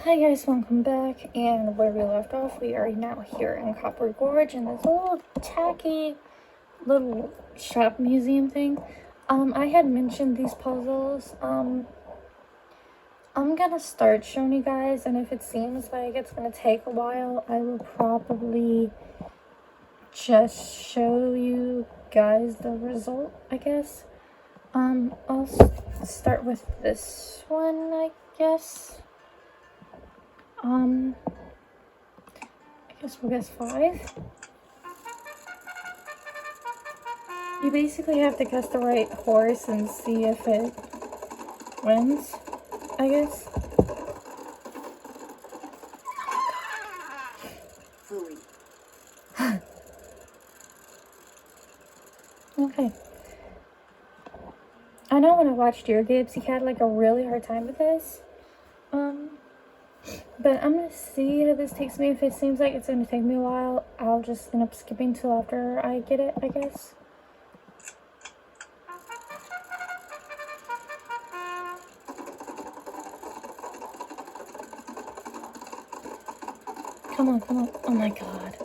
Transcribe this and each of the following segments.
Hi guys, welcome back, and where we left off, we are now here in Copper Gorge in this little tacky little shop museum thing. I had mentioned these puzzles. I'm gonna start showing you guys, and if it seems like it's gonna take a while, I will probably just show you guys the result, I guess. I'll start with this one, I guess. I guess we'll guess 5. You basically have to guess the right horse and see if it wins, I guess. Okay. I know when I watched your Gibbs, he had like a really hard time with this. But I'm gonna see how this takes me. If it seems like it's gonna take me a while, I'll just end up skipping till after I get it, I guess. Come on, come on. Oh my god.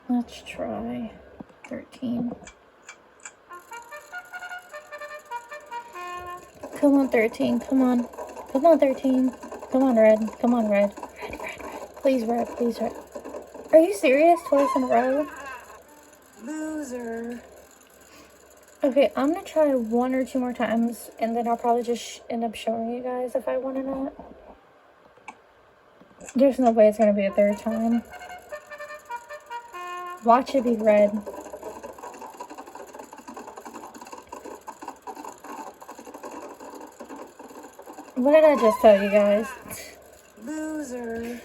Let's try 13. Come on, 13. Come on. Come on, 13. Come on, red. Come on, red. Red, red, red. Please, red. Please, red. Are you serious? Twice in a row? Loser. Okay, I'm gonna try 1 or 2 more times, and then I'll probably just end up showing you guys if I win or not. There's no way it's gonna be a 3rd time. Watch it be red. What did I just tell you guys? Loser.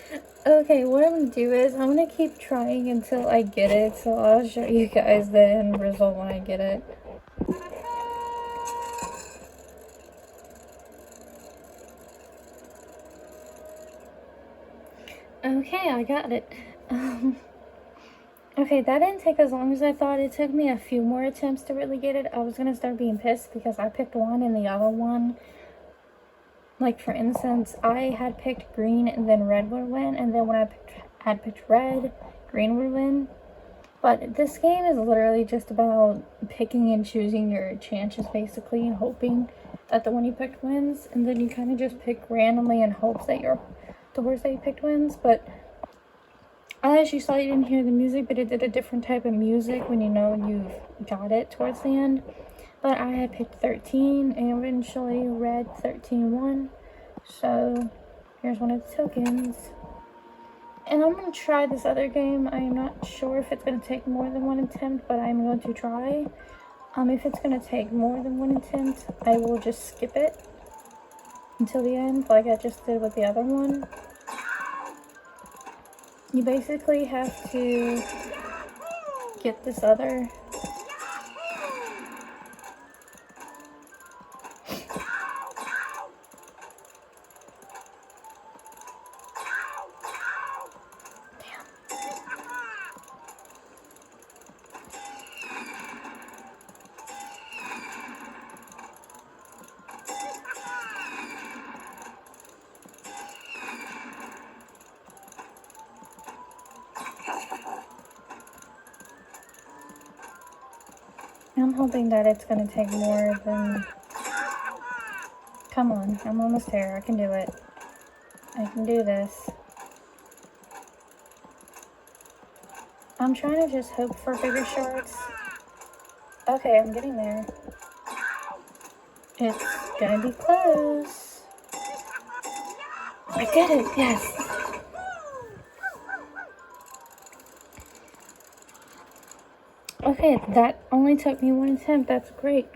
Okay, what I'm gonna do is I'm gonna keep trying until I get it, so I'll show you guys the end result when I get it. Okay, I got it. Okay, that didn't take as long as I thought. It took me a few more attempts to really get it. I was gonna start being pissed because I picked one and the other one, like for instance, I had picked green and then red would win, and then when I had picked red, green would win. But this game is literally just about picking and choosing your chances basically and hoping that the one you picked wins, and then you kind of just pick randomly in hopes that the horse that you picked wins. But as you saw, you didn't hear the music, but it did a different type of music when you know you've got it towards the end. But I had picked 13, and eventually red 13 won. So here's one of the tokens. And I'm going to try this other game. I'm not sure if it's going to take more than 1 attempt, but I'm going to try. If it's going to take more than 1 attempt, I will just skip it until the end, like I just did with the other one. You basically have to get this other... I'm hoping that it's going to take more than... Come on, I'm almost there. I can do it. I can do this. I'm trying to just hope for bigger sharks. Okay, I'm getting there. It's going to be close. I did it, yes. Okay, that only took me 1 attempt. That's great.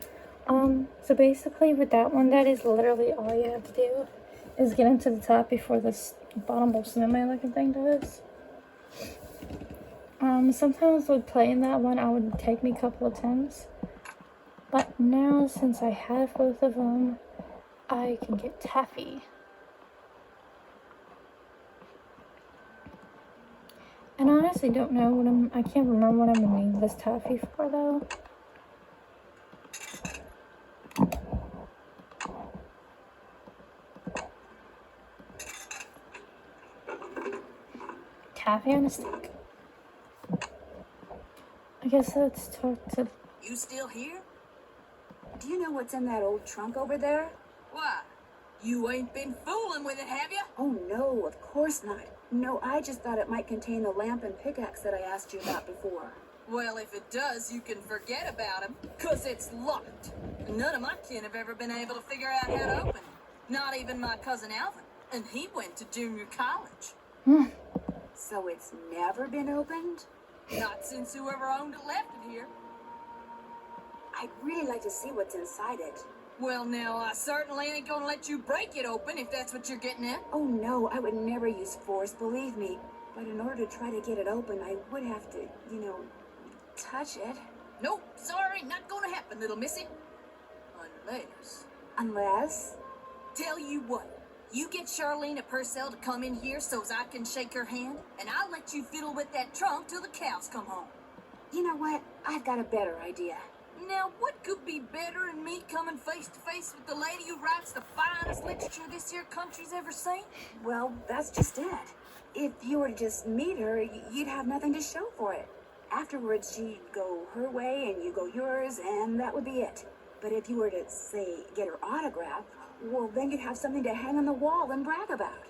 So basically with that one, that is literally all you have to do is get into the top before this bottomable snowman looking thing does. Sometimes with playing that one, I would take me a couple attempts. But now, since I have both of them, I can get taffy. And honestly don't know what I can't remember what I'm gonna need this taffy for though. Taffy on a stick. I guess let's talk to... You still here? Do you know what's in that old trunk over there? Why? You ain't been fooling with it, have you? Oh, no, of course not. No, I just thought it might contain the lamp and pickaxe that I asked you about before. Well, if it does, you can forget about him, 'cause it's locked. None of my kin have ever been able to figure out how to open it. Not even my cousin Alvin, and he went to junior college. So it's never been opened? Not since whoever owned it left it here. I'd really like to see what's inside it. Well, now, I certainly ain't gonna let you break it open if that's what you're getting at. Oh, no, I would never use force, believe me. But in order to try to get it open, I would have to, you know, touch it. Nope, sorry, not gonna happen, little missy. Unless... Unless? Tell you what. You get Charlene a Purcell to come in here so's I can shake her hand, and I'll let you fiddle with that trunk till the cows come home. You know what? I've got a better idea. Now, what could be better than me coming face to face with the lady who writes the finest literature this here country's ever seen? Well, that's just it. If you were to just meet her, you'd have nothing to show for it. Afterwards, she'd go her way and you go yours, and that would be it. But if you were to, say, get her autograph, well, then you'd have something to hang on the wall and brag about.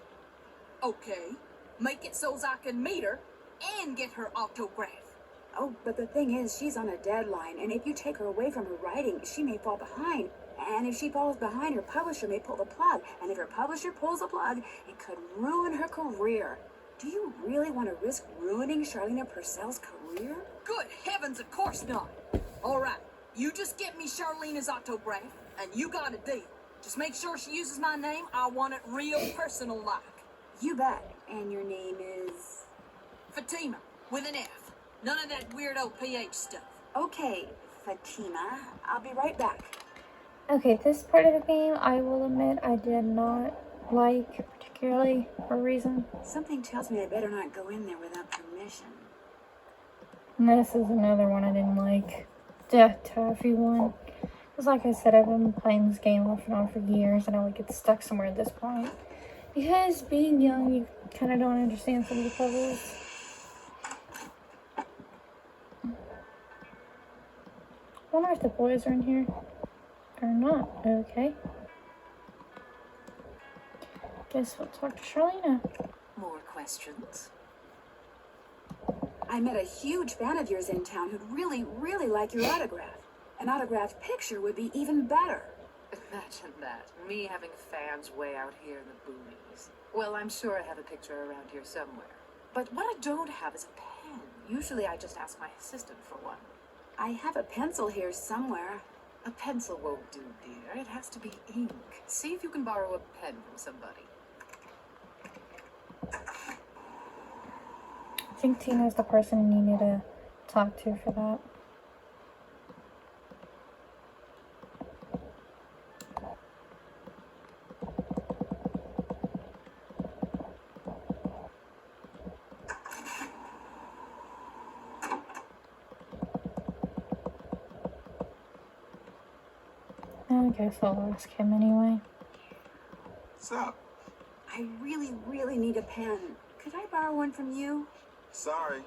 Okay. Make it so's I can meet her and get her autograph. Oh, but the thing is, she's on a deadline, and if you take her away from her writing, she may fall behind. And if she falls behind, her publisher may pull the plug. And if her publisher pulls the plug, it could ruin her career. Do you really want to risk ruining Charlene Purcell's career? Good heavens, of course not. All right, you just get me Charlene's autograph, and you got a deal. Just make sure she uses my name. I want it real personal-like. You bet. And your name is? Fatima, with an F. None of that weirdo PH stuff. Okay, Fatima. I'll be right back. Okay, this part of the game, I will admit, I did not like particularly for a reason. Something tells me I better not go in there without permission. And this is another one I didn't like. The taffy one. Because like I said, I've been playing this game off and on for years, and I would get stuck somewhere at this point. Because being young, you kind of don't understand some of the puzzles. I wonder if the boys are in here or not. Okay. Guess we'll talk to Charlene. More questions? I met a huge fan of yours in town who'd really, really like your autograph. An autographed picture would be even better. Imagine that. Me having fans way out here in the boonies. Well, I'm sure I have a picture around here somewhere. But what I don't have is a pen. Usually I just ask my assistant for one. I have a pencil here somewhere. A pencil won't do, dear. It has to be ink. See if you can borrow a pen from somebody. I think Tina's the person you need to talk to for that. I guess I'll ask him anyway. What's up? I really, really need a pen. Could I borrow one from you? Sorry.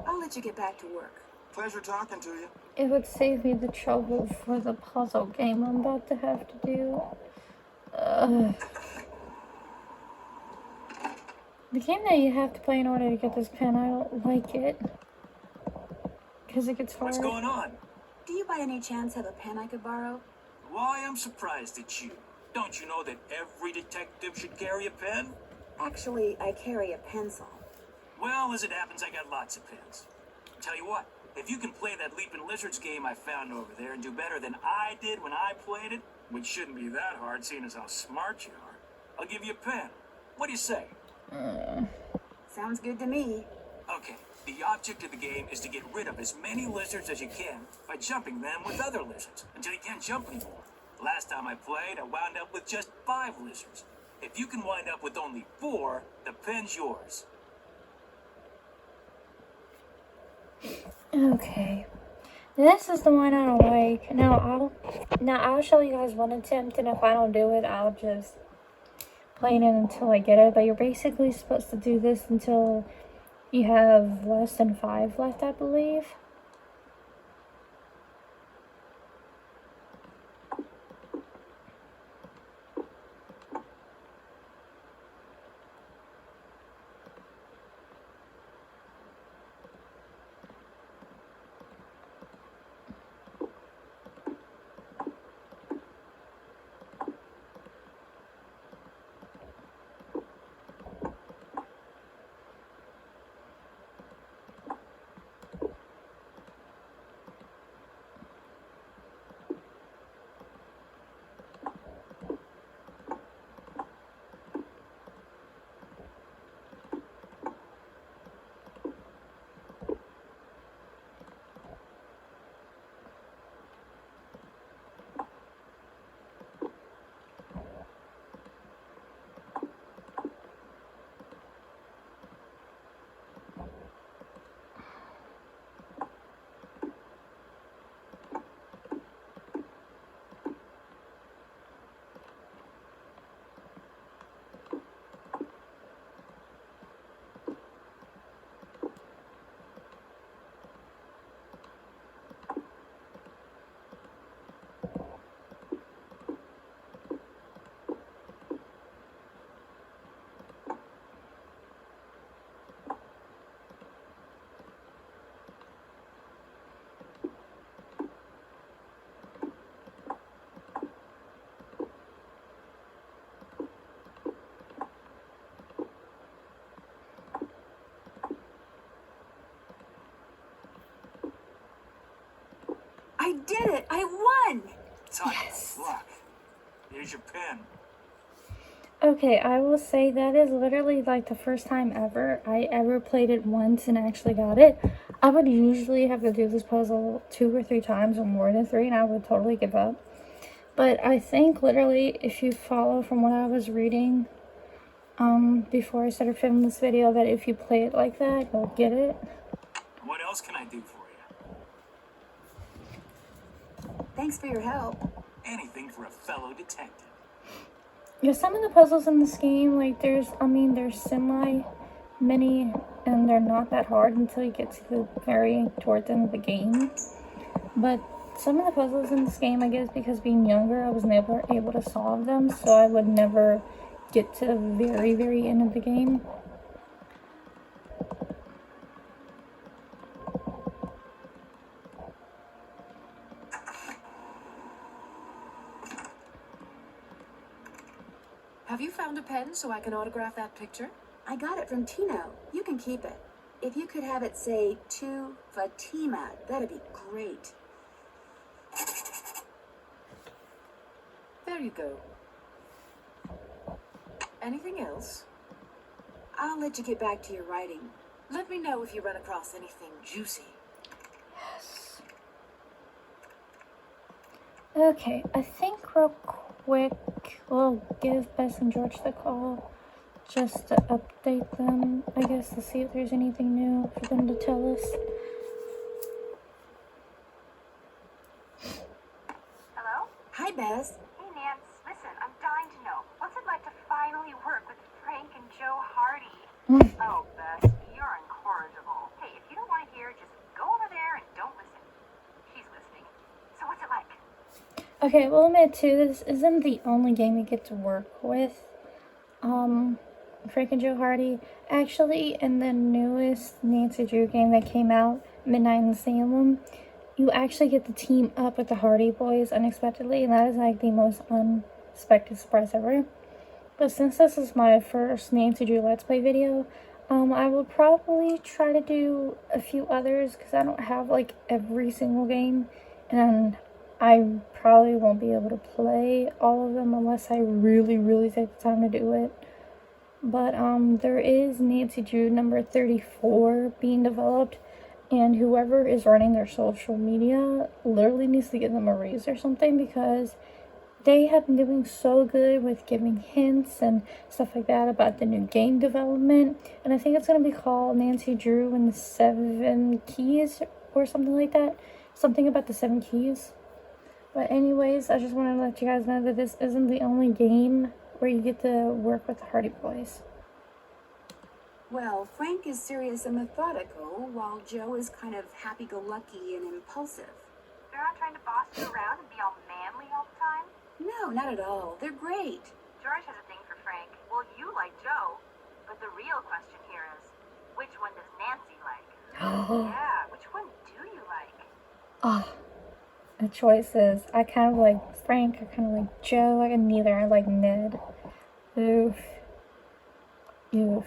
I'll let you get back to work. Pleasure talking to you. It would save me the trouble for the puzzle game I'm about to have to do. The game that you have to play in order to get this pen, I don't like it. Because it gets hard. What's going on? Do you by any chance have a pen I could borrow? Why, I'm surprised at you. Don't you know that every detective should carry a pen? Actually, I carry a pencil. Well, as it happens, I got lots of pens. Tell you what, if you can play that Leaping Lizards game I found over there and do better than I did when I played it, which shouldn't be that hard seeing as how smart you are, I'll give you a pen. What do you say? Sounds good to me. Okay, the object of the game is to get rid of as many lizards as you can by jumping them with other lizards until you can't jump anymore. Last time I played, I wound up with just 5 lizards. If you can wind up with only 4, the pen's yours. Okay. This is the one I don't like. Now I'll show you guys one attempt, and if I don't do it, I'll just play it until I get it. But you're basically supposed to do this until you have less than 5 left, I believe. I did it! I won! Yes. Luck. Here's your pen. Okay, I will say that is literally like the first time ever I ever played it once and actually got it. I would usually have to do this puzzle 2 or 3 times or more than 3 and I would totally give up. But I think literally if you follow from what I was reading before I started filming this video, that if you play it like that, you'll get it. What else can I do for you? Thanks for your help. Anything for a fellow detective. Yeah, some of the puzzles in this game, like there's semi many and they're not that hard until you get to the very towards the end of the game. But some of the puzzles in this game, I guess because being younger, I was never able to solve them, so I would never get to the very, very end of the game. Have you found a pen so I can autograph that picture? I got it from Tino. You can keep it. If you could have it say, to Fatima, that'd be great. There you go. Anything else? I'll let you get back to your writing. Let me know if you run across anything juicy. Yes. Okay, I think real quick we'll give Bess and George the call just to update them, I guess, to see if there's anything new for them to tell us. Hello? Hi, Bess. Hey, Nance. Listen, I'm dying to know. What's it like to finally work with Frank and Joe Hardy? Oh, Bess, you're incorrigible. Hey, if you don't want to hear, just go over there and don't listen. She's listening. So what's it like? Okay, we'll admit too, this isn't the only game you get to work with Frank and Joe Hardy. Actually, in the newest Nancy Drew game that came out, Midnight in Salem, you actually get to team up with the Hardy Boys unexpectedly, and that is like the most unexpected surprise ever. But since this is my first Nancy Drew Let's Play video, I will probably try to do a few others because I don't have like every single game, and I probably won't be able to play all of them unless I really, really take the time to do it. But there is Nancy Drew number 34 being developed, and whoever is running their social media literally needs to give them a raise or something, because they have been doing so good with giving hints and stuff like that about the new game development. And I think it's going to be called Nancy Drew and the 7 Keys or something like that. Something about the 7 Keys. But anyways, I just wanted to let you guys know that this isn't the only game where you get to work with the Hardy Boys. Well, Frank is serious and methodical, while Joe is kind of happy-go-lucky and impulsive. They're not trying to boss you around and be all manly all the time? No, not at all. They're great. George has a thing for Frank. Well, you like Joe. But the real question here is, which one does Nancy like? Yeah, which one do you like? Oh, the choices. I kind of like Frank. I kind of like Joe. I got neither. I like Ned. Oof. Oof.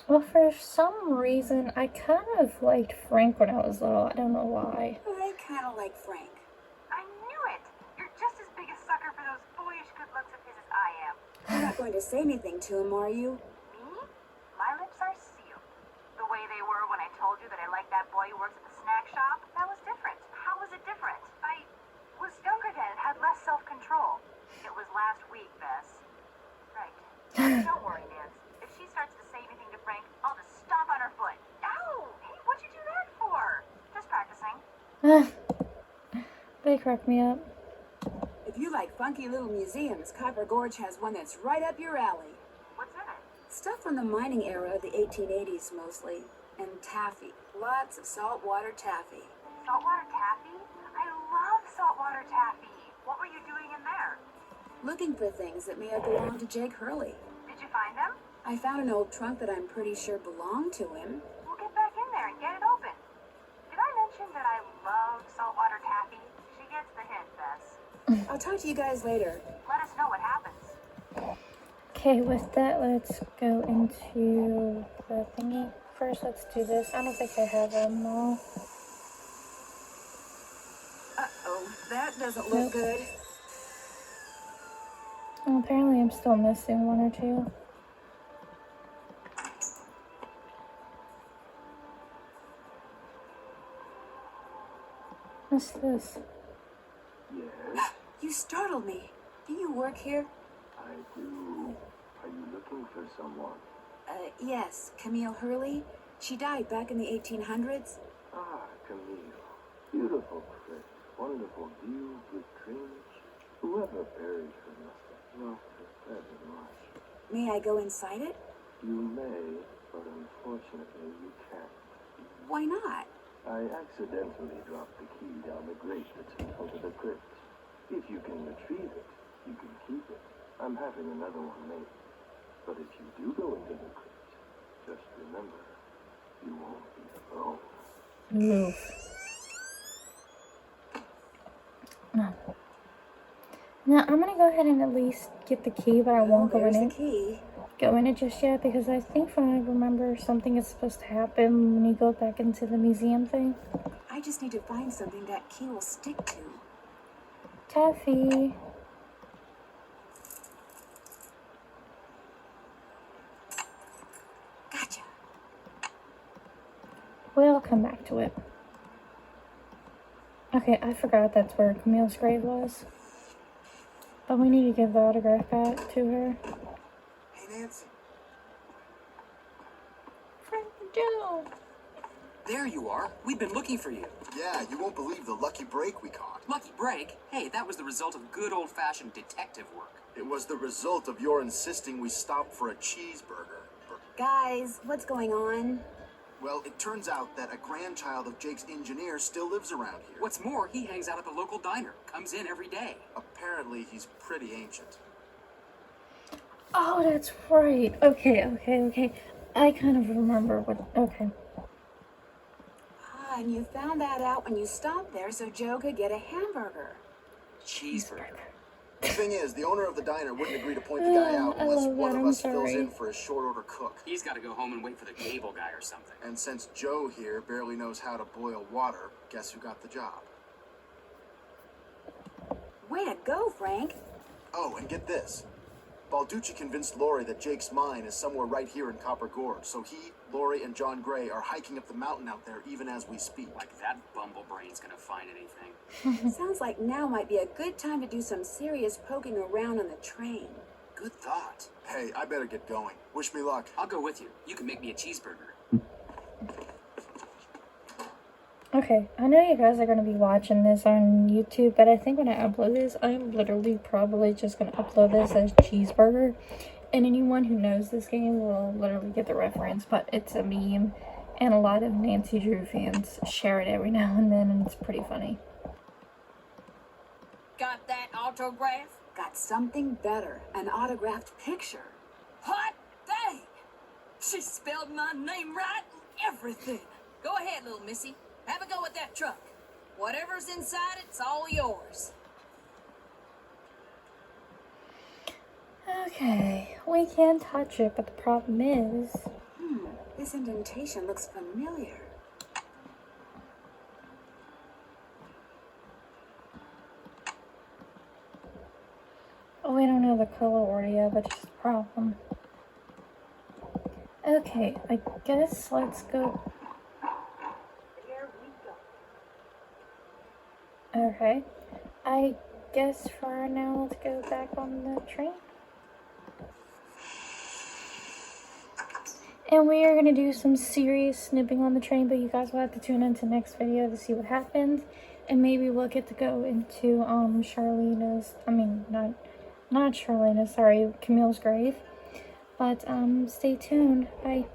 Well, for some reason, I kind of liked Frank when I was little. I don't know why. I kind of like Frank. I knew it! You're just as big a sucker for those boyish good looks of his as I am. You're not going to say anything to him, are you? Me? My lips are sealed. The way they were when I told you that I liked that boy who works at the snack shop, that was different. How was it different? I was younger then and had less self-control. It was last week, Bess. Right. Don't worry, Nance. If she starts to say anything to Frank, I'll just stomp on her foot. Ow! Hey, what'd you do that for? Just practicing. They crack me up. If you like funky little museums, Copper Gorge has one that's right up your alley. What's in it? Stuff from the mining era of the 1880s mostly. And taffy. Lots of saltwater taffy. Saltwater taffy? I love saltwater taffy. What were you doing in there? Looking for things that may have belonged to Jake Hurley. Did you find them? I found an old trunk that I'm pretty sure belonged to him. We'll get back in there and get it open. Did I mention that I love saltwater taffy? She gets the hint, Bess. I'll talk to you guys later. Let us know what happens. Okay, with that, let's go into the thingy. First, let's do this. I don't think I have them all. Uh-oh, that doesn't Nope. look good. Well, apparently I'm still missing one or two. What's this? Yes, You startled me. Do you work here? I do. Are you looking for someone? Yes. Camille Hurley. She died back in the 1800s. Ah, Camille. Beautiful place, wonderful views with dreams. Whoever buried her must have loved her very much. May I go inside it? You may, but unfortunately you can't. Why not? I accidentally dropped the key down the grate that's in front of the crypt. If you can retrieve it, you can keep it. I'm having another one made. But if you do go into the crypt, just remember, you won't be alone. Oof. No. Now, I'm gonna go ahead and at least get the key, but I won't go in there's it. the key. Go in it just yet, because I think from what I remember, something is supposed to happen when you go back into the museum thing. I just need to find something that key will stick to. Taffy. Gotcha. We'll come back to it. Okay, I forgot that's where Camille's grave was. But we need to give the autograph back to her. Hey, Nancy. Frank Joe. There you are. We've been looking for you. Yeah, you won't believe the lucky break we caught. Lucky break? Hey, that was the result of good old-fashioned detective work. It was the result of your insisting we stop for a cheeseburger. Guys, what's going on? Well, it turns out that a grandchild of Jake's engineer still lives around here. What's more, he hangs out at the local diner. Comes in every day. Apparently, he's pretty ancient. Oh, that's right. Okay. I kind of remember what... Okay. Ah, and you found that out when you stopped there so Joe could get a hamburger. Cheeseburger. The thing is, the owner of the diner wouldn't agree to point the guy out I unless love one that, of I'm us fills sorry. in for a short order cook. He's got to go home and wait for the cable guy or something. And since Joe here barely knows how to boil water, guess who got the job? Way to go, Frank. Oh, and get this. Balducci convinced Lori that Jake's mine is somewhere right here in Copper Gorge, so he, Lori, and John Gray are hiking up the mountain out there even as we speak. Like that bumblebrain's gonna find anything. Sounds like now might be a good time to do some serious poking around on the train. Good thought. Hey, I better get going. Wish me luck. I'll go with you. You can make me a cheeseburger. Okay, I know you guys are going to be watching this on YouTube, but I think when I upload this, I'm literally probably just going to upload this as Cheeseburger. And anyone who knows this game will literally get the reference, but it's a meme. And a lot of Nancy Drew fans share it every now and then, and it's pretty funny. Got that autograph? Got something better. An autographed picture. Hot dang! She spelled my name right and everything. Go ahead, little missy. Have a go at that truck. Whatever's inside, it's all yours. Okay, we can touch it, but the problem is... This indentation looks familiar. Oh, we don't know the color order yet, but it's a problem. Okay, I guess let's go... Okay, I guess for now, let's go back on the train. And we are going to do some serious snipping on the train, but you guys will have to tune into the next video to see what happens. And maybe we'll get to go into, Charlena's, I mean, not Charlena's, sorry, Camille's grave. But, stay tuned. Bye.